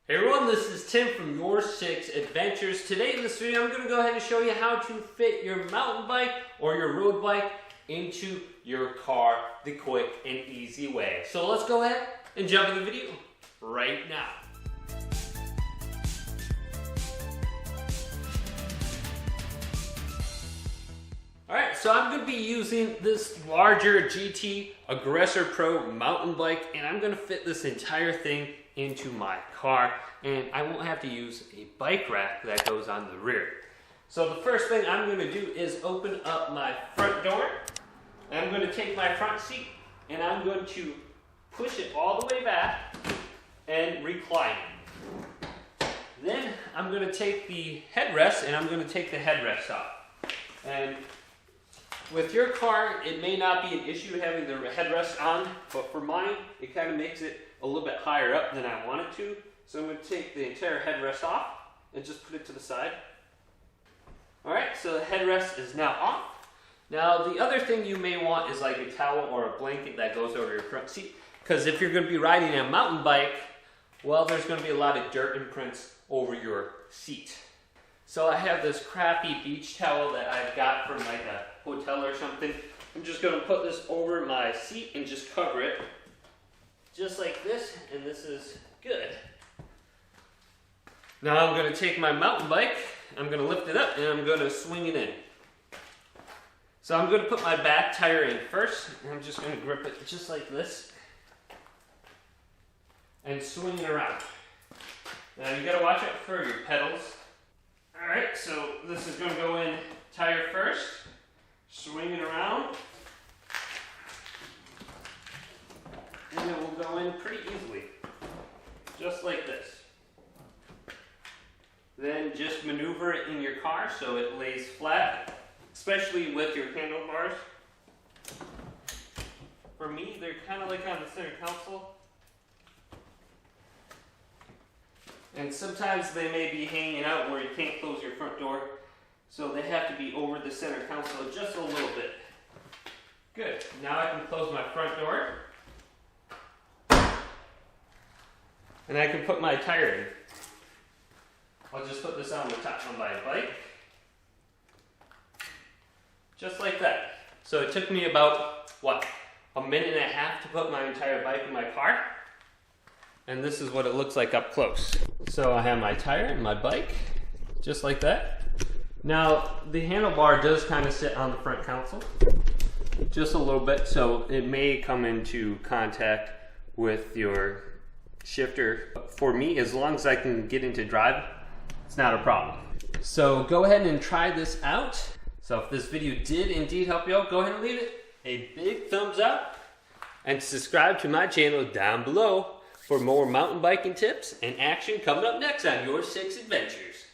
Hey everyone, this is Tim from YourSixAdventures. Today in this video, I'm going to go ahead and show you how to fit your mountain bike or your road bike into your car the quick and easy way. So let's go ahead and jump in the video right now. Alright, so I'm going to be using this larger GT Aggressor Pro mountain bike, and I'm going to fit this entire thing into my car, and I won't have to use a bike rack that goes on the rear. So the first thing I'm going to do is open up my front door. I'm going to take my front seat and I'm going to push it all the way back and recline it. Then I'm going to take the headrest and I'm going to take the headrest off. And with your car, it may not be an issue having the headrest on, but for mine, it kind of makes it a little bit higher up than I want it to. So I'm going to take the entire headrest off and just put it to the side. Alright, so the headrest is now off. Now the other thing you may want is like a towel or a blanket that goes over your front seat. Because if you're going to be riding a mountain bike, well, there's going to be a lot of dirt imprints over your seat. So I have this crappy beach towel that I've got from like a hotel or something. I'm just going to put this over my seat and just cover it. Just like this, and this is good. Now I'm going to take my mountain bike, I'm going to lift it up, and I'm going to swing it in. So I'm going to put my back tire in first, and I'm just going to grip it just like this, and swing it around. Now you got to watch out for your pedals. Alright, so this is going to go in tire first, swing it around, and it will go in pretty easily, just like this. Then just maneuver it in your car so it lays flat, especially with your handlebars. For me, they're kind of like on the center console. And sometimes they may be hanging out where you can't close your front door, so they have to be over the center console just a little bit. Good. Now I can close my front door. And I can put my tire in. I'll just put this on the top of my bike. Just like that. So it took me about, a minute and a half to put my entire bike in my car. And this is what it looks like up close. So I have my tire and my bike, just like that. Now, the handlebar does kind of sit on the front console, just a little bit, so it may come into contact with your shifter. For me, as long as I can get into drive, it's not a problem. So go ahead and try this out. So if this video did indeed help you out, go ahead and leave it a big thumbs up and subscribe to my channel down below for more mountain biking tips and action coming up next on YourSixAdventures.